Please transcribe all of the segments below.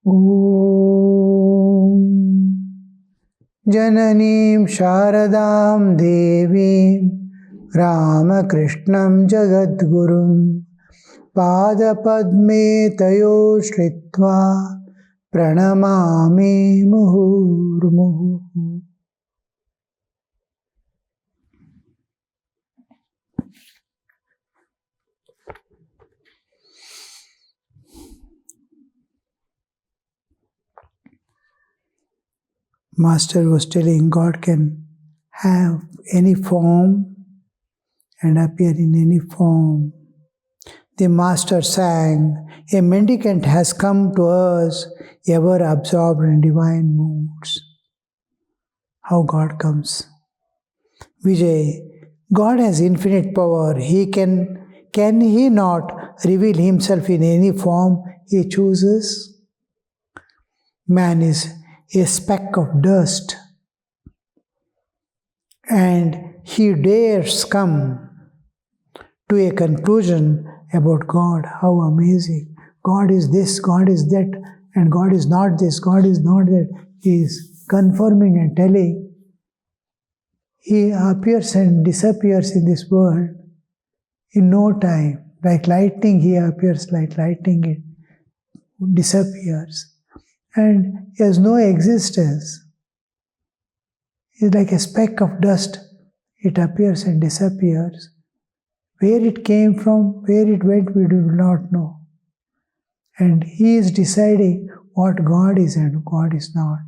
Om Jananim Sharadam Devim Ramakrishnam Jagadgurum Pada Padme Tayo Shritva Pranamami Muhurmuhu. Master was telling God can have any form and appear in any form. The Master sang, a mendicant has come to us, ever absorbed in divine moods. How God comes. Vijay, God has infinite power. Can He not reveal Himself in any form He chooses? Man is a speck of dust, and he dares come to a conclusion about God. How amazing! God is this, God is that, and God is not this, God is not that. He is confirming and telling. He appears and disappears in this world in no time. Like lightning, He appears like lightning, it disappears. And He has no existence. He is like a speck of dust. It appears and disappears. Where it came from, where it went, we do not know. And He is deciding what God is and God is not.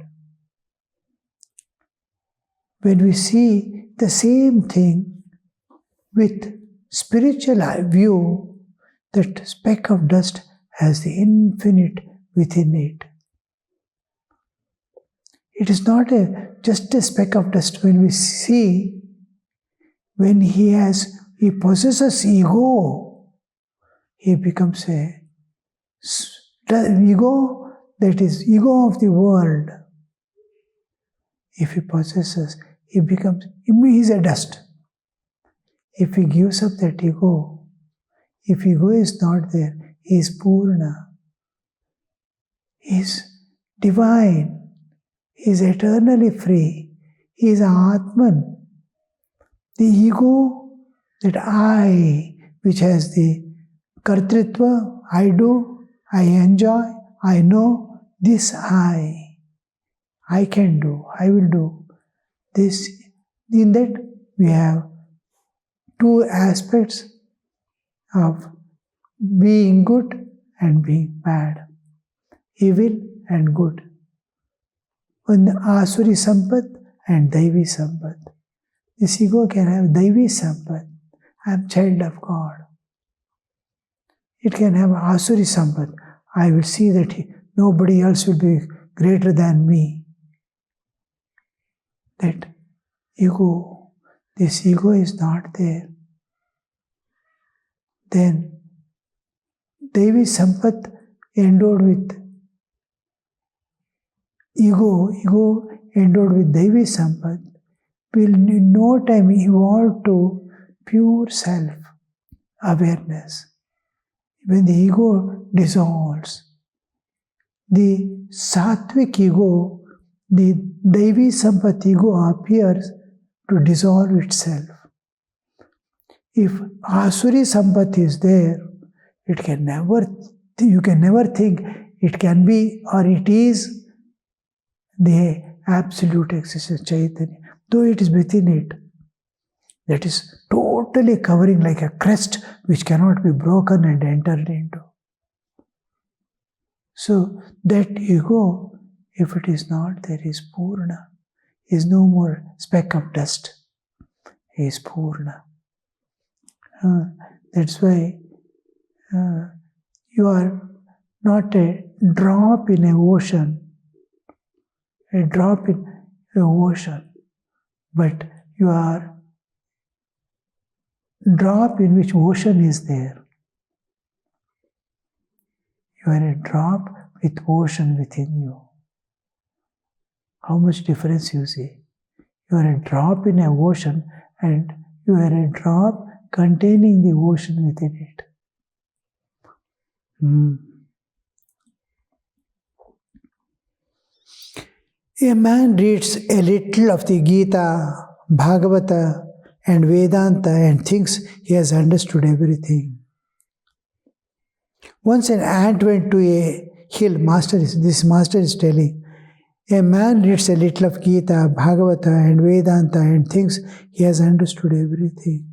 When we see the same thing with spiritual view, that speck of dust has the infinite within it. It is not just a speck of dust. When we see, when he possesses ego, he becomes ego, that is ego of the world. If he possesses, he is a dust. If he gives up that ego, if ego is not there, he is Purna. He is divine. He is eternally free. He is Atman. The ego, that I, which has the kartritva, I do, I enjoy, I know, this I can do, I will do. This, in that we have two aspects of being good and being bad, evil and good. Asuri Sampat and Daivi Sampat. This ego can have Daivi Sampat. I am child of God. It can have Asuri Sampat. I will see that nobody else will be greater than me. That ego, this ego is not there. Then Devi Sampat endowed with ego endowed with Devi Sampat will in no time evolve to pure self-awareness. When the ego dissolves, the sattvic ego, the Devi Sampat ego appears to dissolve itself. If Asuri Sampat is there, you can never think it can be or it is the absolute existence, Chaitanya, though it is within it. That is totally covering like a crest which cannot be broken and entered into. So that ego, if it is not there, is Purna, is no more speck of dust, is Purna. That's why you are not a drop in an ocean, but you are drop in which ocean is there. You are a drop with ocean within you. How much difference you see? You are a drop in an ocean and you are a drop containing the ocean within it. A man reads a little of the Gita, Bhagavata, and Vedanta and thinks he has understood everything. Once an ant went to a hill, this master is telling, a man reads a little of Gita, Bhagavata, and Vedanta and thinks he has understood everything.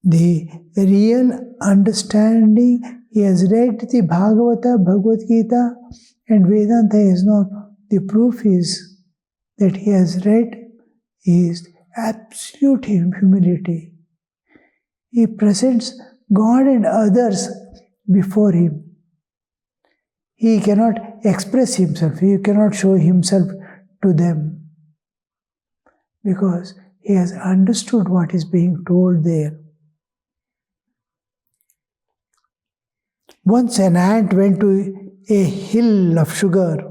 The real understanding, he has read the Bhagavata, Bhagavad Gita, and Vedanta is not. The proof is that he has read is absolute humility. He presents God and others before him. He cannot express himself, he cannot show himself to them because he has understood what is being told there. Once an ant went to a hill of sugar.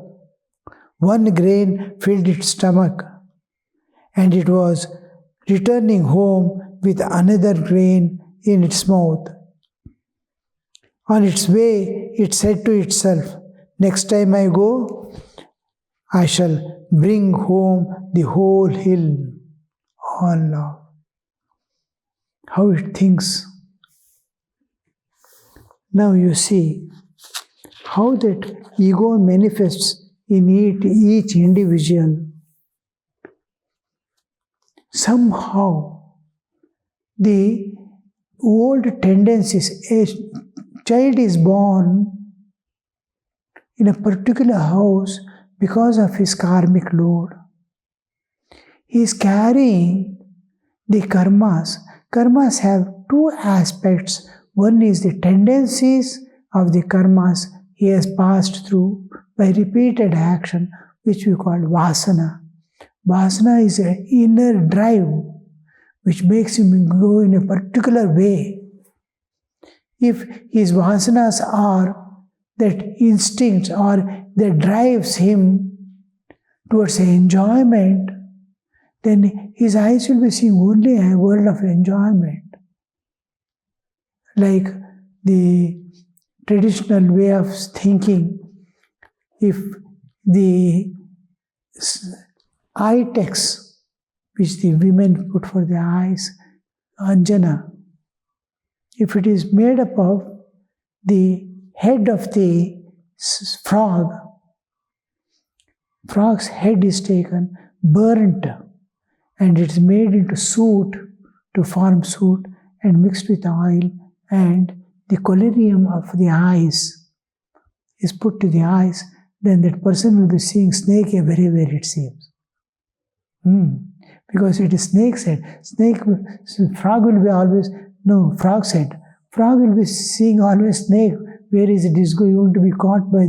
One grain filled its stomach, and it was returning home with another grain in its mouth. On its way, it said to itself, next time I go, I shall bring home the whole hill. All love. How it thinks. Now you see how that ego manifests in each individual. Somehow, the old tendencies, a child is born in a particular house because of his karmic load. He is carrying the karmas. Karmas have two aspects. One is the tendencies of the karmas he has passed through by repeated action, which we call vasana. Vasana is an inner drive which makes him go in a particular way. If his vasanas are that instinct or that drives him towards enjoyment, then his eyes will be seeing only a world of enjoyment. Like the traditional way of thinking, if the eye text which the women put for the eyes, anjana, if it is made up of the head of the frog, frog's head is taken, burnt, and it is made into soot to form soot and mixed with oil, and the collyrium of the eyes is put to the eyes, then that person will be seeing snake everywhere, it seems. Because it is snake's head. Frog will be always, frog's head. Frog will be seeing always snake. Where is it is going to be caught by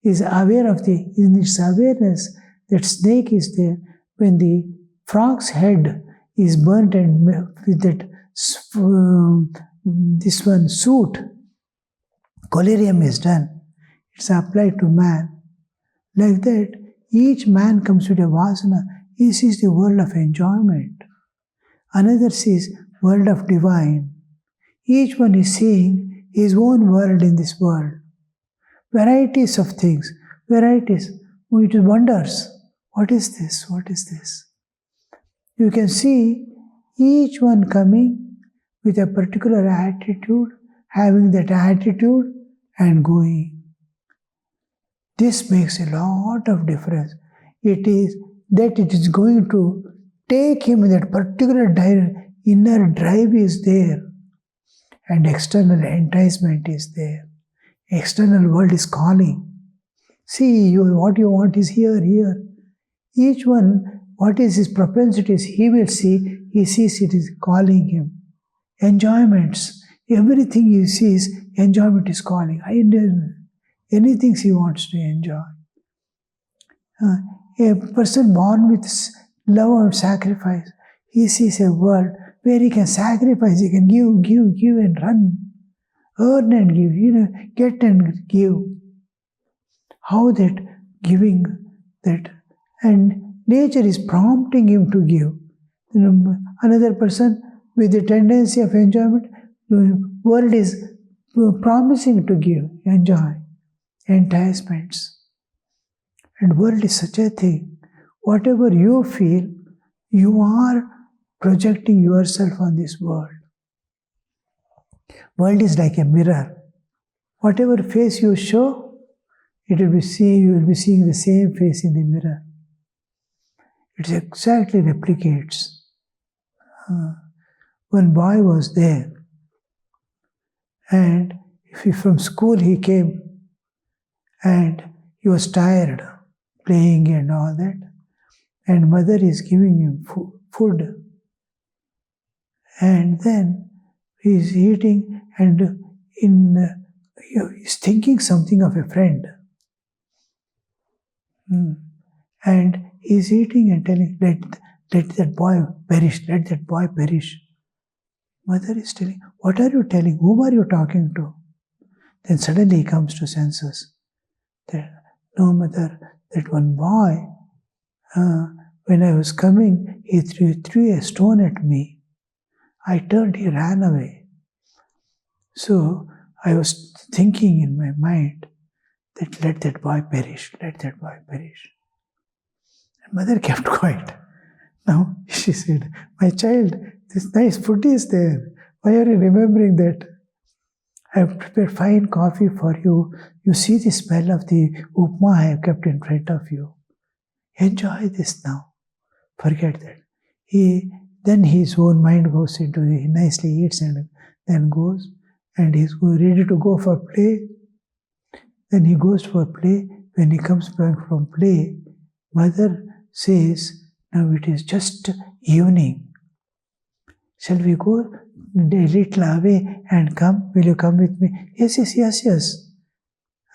is aware of in its awareness that snake is there. When the frog's head is burnt and with that this one suit, collyrium is done. It's applied to man. Like that, each man comes with a vasana. He sees the world of enjoyment. Another sees world of divine. Each one is seeing his own world in this world. Varieties of things. Varieties. It wonders. What is this? What is this? You can see each one coming with a particular attitude, having that attitude and going. This makes a lot of difference. It is that it is going to take him in that particular inner drive is there, and external enticement is there. External world is calling. See, what you want is here. Each one, what is his propensities, he will see, he sees it is calling him. Enjoyments, everything he sees, enjoyment is calling. Anything he wants to enjoy. A person born with love and sacrifice, he sees a world where he can sacrifice, he can give and run, earn and give, get and give. How that giving that, and nature is prompting him to give. Another person with the tendency of enjoyment, the world is promising to give, enjoy, enticements. And world is such a thing. Whatever you feel, you are projecting yourself on this world. World is like a mirror. Whatever face you show, you will be seeing the same face in the mirror. It exactly replicates. One boy was there, and from school he came, and he was tired, playing and all that, and mother is giving him food, and then he is eating, and he's thinking something of a friend, and he's eating and telling, let that boy perish, let that boy perish. Mother is telling, what are you telling? Whom are you talking to? Then suddenly he comes to senses. That, no, mother, that one boy, when I was coming, he threw a stone at me. I turned, he ran away. So I was thinking in my mind that let that boy perish, let that boy perish. And mother kept quiet. Now she said, my child, this nice food is there. Why are you remembering that? I have prepared fine coffee for you. You see the smell of the upma I have kept in front of you. Enjoy this now. Forget that. Then his own mind goes into he nicely eats and then goes, and he's ready to go for play. Then he goes for play. When he comes back from play, mother says, now it is just evening. Shall we go a little away and come? Will you come with me? Yes.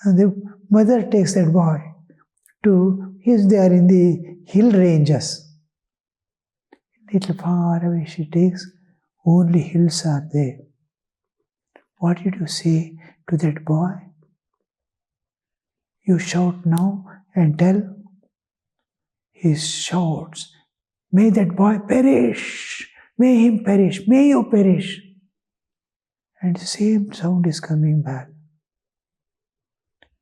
And the mother takes that boy to, they are in the hill ranges. Little far away she takes, only hills are there. What did you say to that boy? You shout now and tell. He shouts, may that boy perish, may him perish, may you perish. And the same sound is coming back.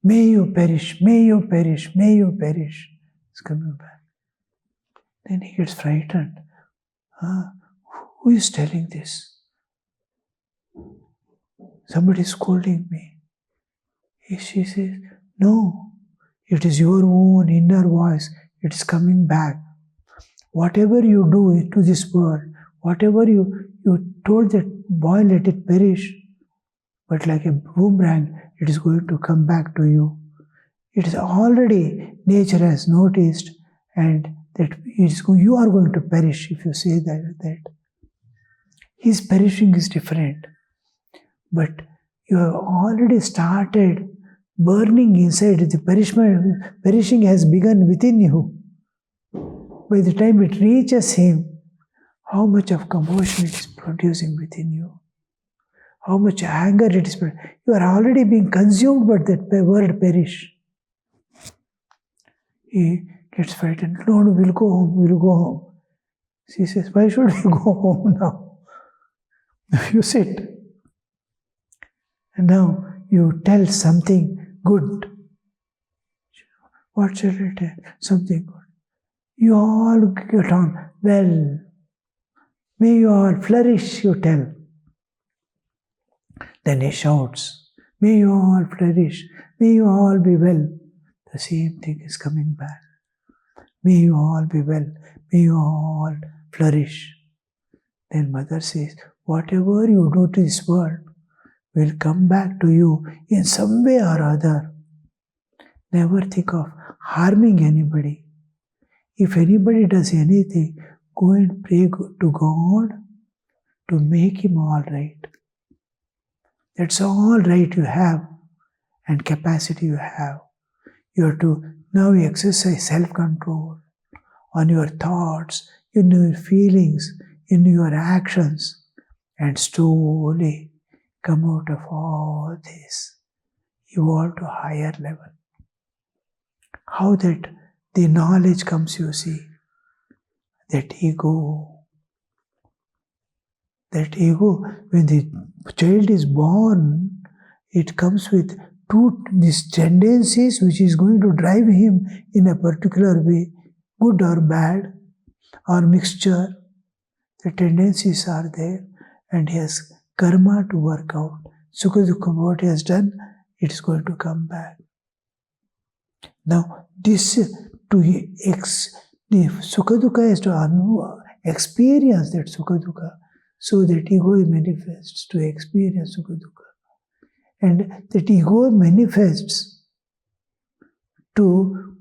May you perish, may you perish, may you perish. It's coming back. Then he gets frightened. Who is telling this? Somebody is scolding me. She says, no, it is your own inner voice. It is coming back. Whatever you do to this world, whatever you told that boy, let it perish, but like a boomerang, it is going to come back to you. It is already, nature has noticed, and that you are going to perish if you say that. His perishing is different. But you have already started burning inside. The perishing has begun within you. By the time it reaches him, how much of commotion it is producing within you. How much anger it is producing. You are already being consumed by that word perish. He gets frightened. No, we'll go home. She says, why should we go home now? You sit. And now you tell something good. What shall I tell? Something good. You all get on well. May you all flourish, you tell. Then he shouts, may you all flourish, may you all be well. The same thing is coming back. May you all be well, may you all flourish. Then mother says, whatever you do to this world will come back to you in some way or other. Never think of harming anybody. If anybody does anything, go and pray to God to make him all right. That's all right you have and capacity you have. You have to now exercise self-control on your thoughts, in your feelings, in your actions, and slowly come out of all this. Evolve to a higher level. How that the knowledge comes, you see. That ego, when the child is born, it comes with these tendencies which is going to drive him in a particular way, good or bad, or mixture. The tendencies are there, and he has karma to work out. Sukha Dukkha, what he has done, it is going to come back. Now, the Sukha Dukkha has to experience that Sukha Dukkha, so that ego manifests to experience Sukha Dukkha. And that ego manifests to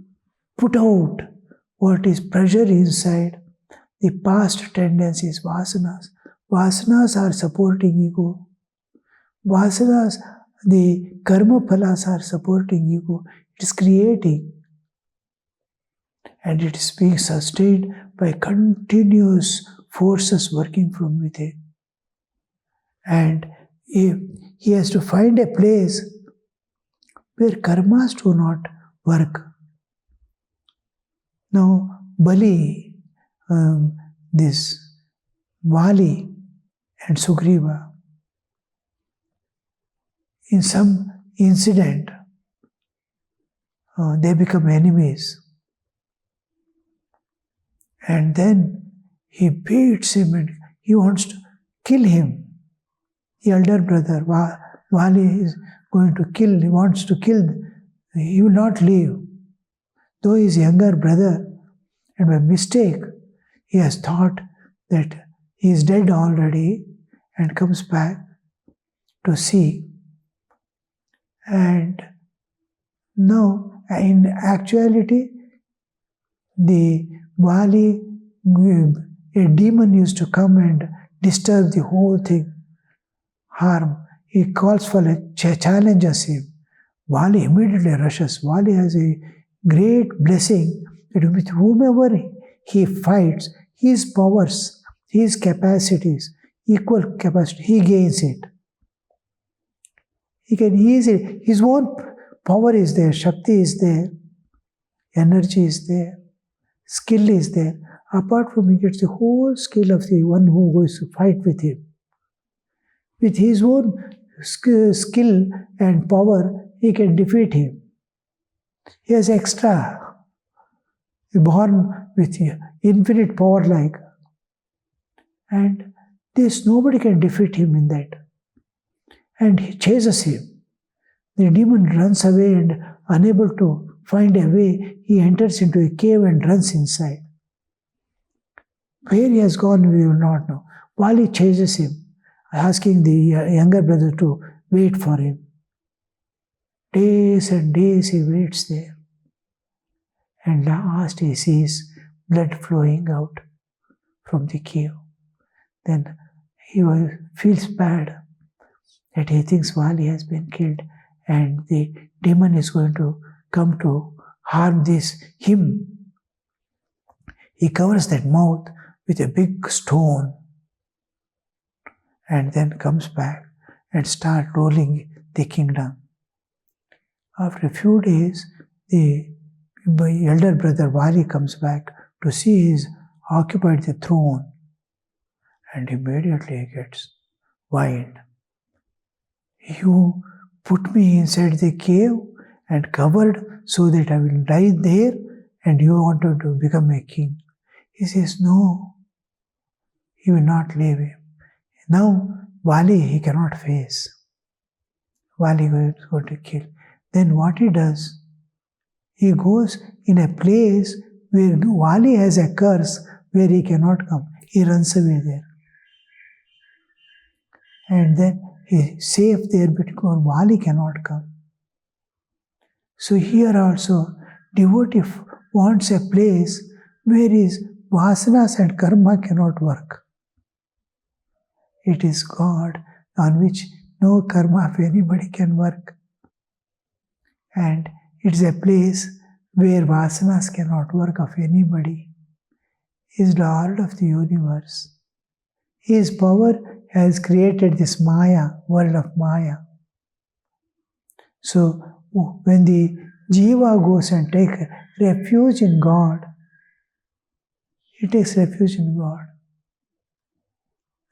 put out what is pressure inside, the past tendencies, vasanas. Vasanas are supporting ego. Vasanas, the karma phalas are supporting ego. It is creating. And it is being sustained by continuous forces working from within. And if he has to find a place where karmas do not work. Now, Bali, this Vali and Sugriva, in some incident, they become enemies. And then he beats him and he wants to kill him. The elder brother, Vali, is going to kill, he wants to kill, he will not leave. Though his younger brother, and by mistake, he has thought that he is dead already and comes back to see. And now, in actuality, the Vali, a demon used to come and disturb the whole thing, harm. He calls for challenges him. Vali immediately rushes. Vali has a great blessing that with whomever he fights, his powers, his capacities, equal capacity, he gains it. He can easily, his own power is there, Shakti is there, energy is there, skill is there. Apart from he gets the whole skill of the one who goes to fight with him. With his own skill and power, he can defeat him. He has extra, born with infinite power like. And this, nobody can defeat him in that. And he chases him. The demon runs away and unable to find a way, he enters into a cave and runs inside. Where he has gone, we will not know. Vali chases him, asking the younger brother to wait for him. Days and days he waits there. And last he sees blood flowing out from the cave. Then he feels bad that he thinks Vali has been killed and the demon is going to come to harm him. He covers that mouth with a big stone and then comes back and starts rolling the kingdom. After a few days, the elder brother Vali comes back to see he's occupied the throne, and immediately he gets wild. You put me inside the cave and covered so that I will die there, and you wanted to become a king. He says, no, he will not leave him. Now, Vali he cannot face. Vali is going to kill. Then what he does, he goes in a place where Vali has a curse where he cannot come. He runs away there. And then he is safe there because Vali cannot come. So here also, devotee wants a place where his vasanas and karma cannot work. It is God on which no karma of anybody can work. And it's a place where vasanas cannot work of anybody. He is Lord of the universe. His power has created this Maya, world of Maya. So when the Jiva goes and takes refuge in God, he takes refuge in God.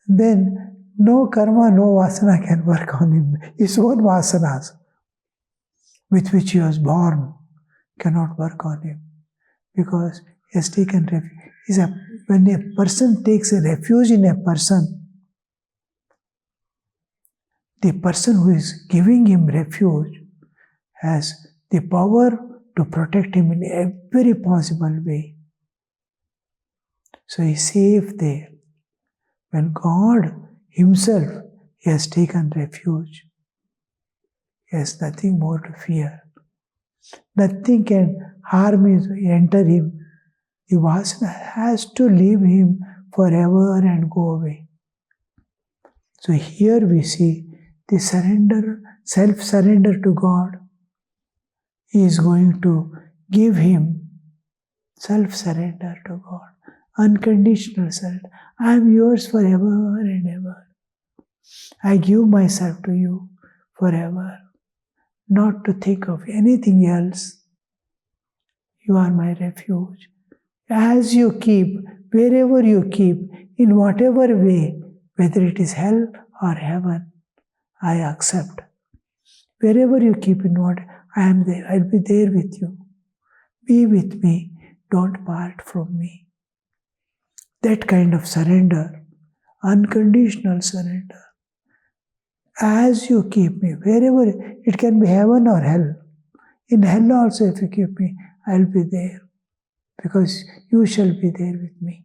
Then no karma, no vasana can work on him. His own vasanas. with which he was born cannot work on him, because he has taken refuge. When a person takes a refuge in a person, the person who is giving him refuge has the power to protect him in every possible way. So he is safe there. When God Himself has taken refuge, he has nothing more to fear. Nothing can harm him, enter him. The vasana has to leave him forever and go away. So here we see the surrender, self-surrender to God. He is going to give him self-surrender to God. Unconditional surrender. I am yours forever and ever. I give myself to you forever. Not to think of anything else. You are my refuge. As you keep, wherever you keep, in whatever way, whether it is hell or heaven, I accept. Wherever you keep in what, I am there. I'll be there with you. Be with me. Don't part from me. That kind of surrender, unconditional surrender. As you keep me, wherever, it can be heaven or hell. In hell also, if you keep me, I'll be there, because you shall be there with me.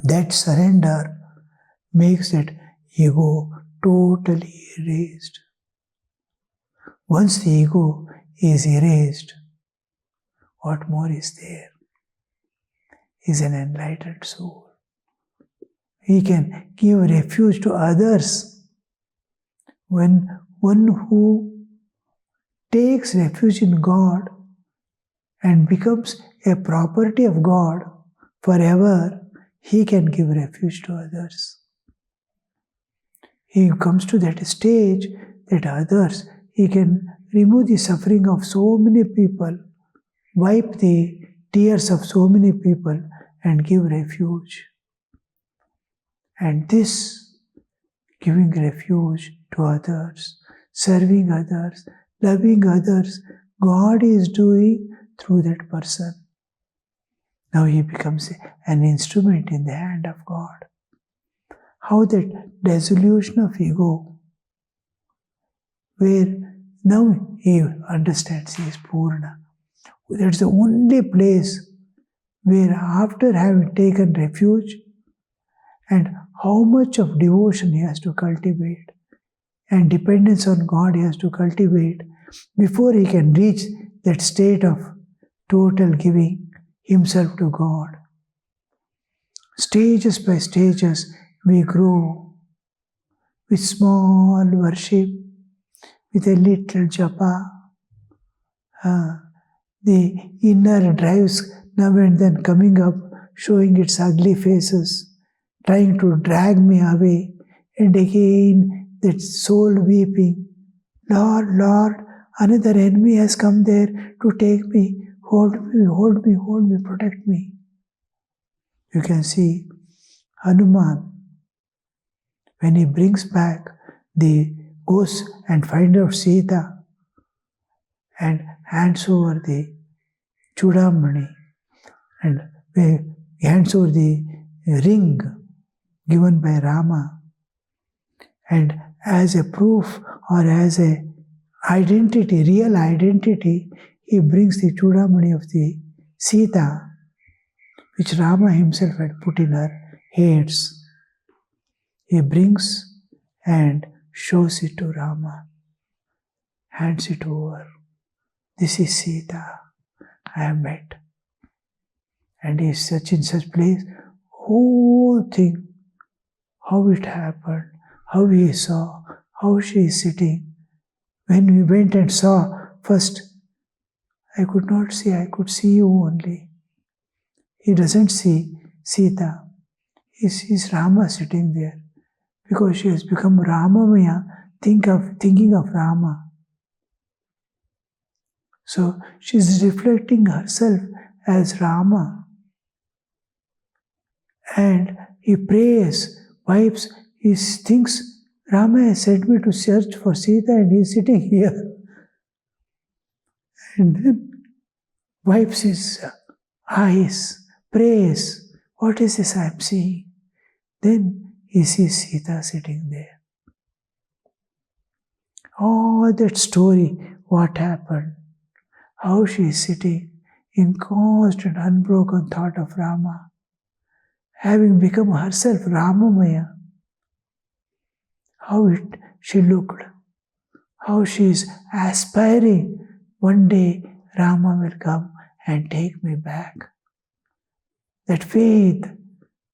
That surrender makes that ego totally erased. Once the ego is erased, what more is there? Is an enlightened soul. He can give refuge to others. When one who takes refuge in God and becomes a property of God forever, he can give refuge to others. He comes to that stage that others, he can remove the suffering of so many people, wipe the tears of so many people, and give refuge. And this giving refuge to others, serving others, loving others, God is doing through that person. Now he becomes an instrument in the hand of God. How that dissolution of ego, where now he understands he is Purna. That's the only place where, after having taken refuge, and how much of devotion he has to cultivate and dependence on God he has to cultivate before he can reach that state of total giving himself to God. Stages by stages we grow with small worship, with a little japa. The inner drives now and then coming up, showing its ugly faces, trying to drag me away, and again that soul weeping, Lord, Lord, another enemy has come there to take me, hold me, hold me, hold me, protect me. You can see Hanuman, when he brings back goes and finds out Sita and hands over the Chudamani, and he hands over the ring given by Rama, and as a proof or as a identity, real identity, he brings the Chudamani of the Sita, which Rama himself had put in her hands. He brings and shows it to Rama, hands it over. This is Sita, I have met. And he is in such place, whole thing, how it happened, how he saw, how she is sitting. When we went and saw, first, I could not see, I could see you only. He doesn't see Sita. He sees Rama sitting there, because she has become Ramamaya, thinking of Rama. So she is reflecting herself as Rama. And he prays, wipes, he thinks, Rama has sent me to search for Sita and he is sitting here. And then wipes his eyes, prays, what is this I am seeing? Then he sees Sita sitting there. Oh, that story, what happened, how she is sitting in constant, unbroken thought of Rama, having become herself Ramamaya, how she looked, how she is aspiring, one day Rama will come and take me back. That faith,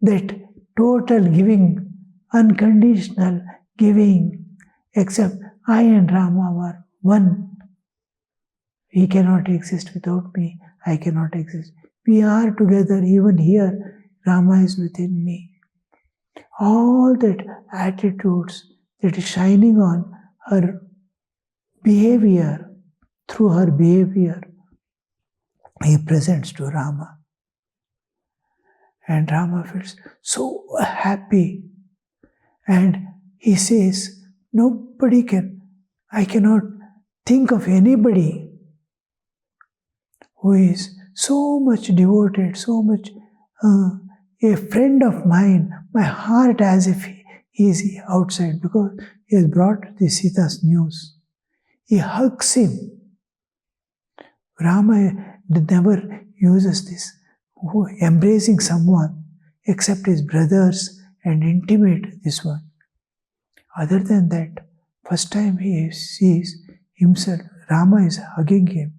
that total giving, unconditional giving, except I and Rama were one. He cannot exist without me, I cannot exist. We are together, even here, Rama is within me. All that attitudes that is shining on her behavior, through her behavior, he presents to Rama. And Rama feels so happy. And he says, I cannot think of anybody who is so much devoted, so much a friend of mine, my heart as if he is outside, because he has brought the Sita's news. He hugs him. Rama never uses this, embracing someone except his brothers and intimate this one. Other than that, first time he sees himself, Rama is hugging him.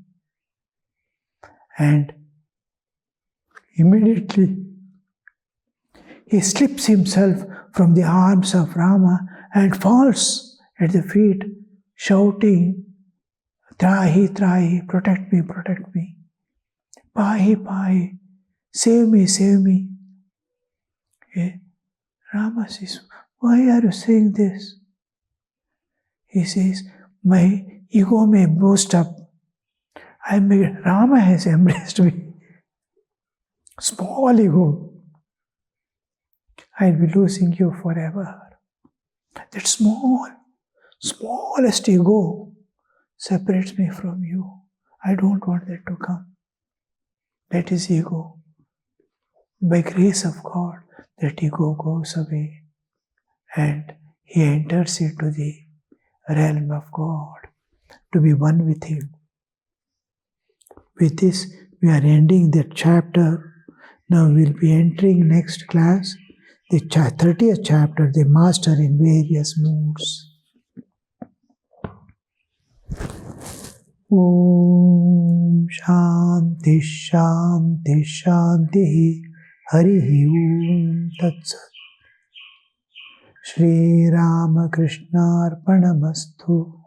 And immediately he slips himself from the arms of Rama and falls at the feet, shouting, Trahi, Trahi, protect me, protect me. Pahi, Pahi, save me, save me. Rama says, why are you saying this? He says, my ego may boast up. Rama has embraced me. Small ego. I'll be losing you forever. That smallest ego separates me from you. I don't want that to come. That is ego. By grace of God, that ego goes away and he enters into the realm of God to be one with Him. With this, we are ending that chapter. Now we'll be entering next class, the 30th chapter, the Master in Various Moods. Om Shanti Shanti Shanti Hari Om Tat Sat. Shri Ramakrishna Arpanamastu.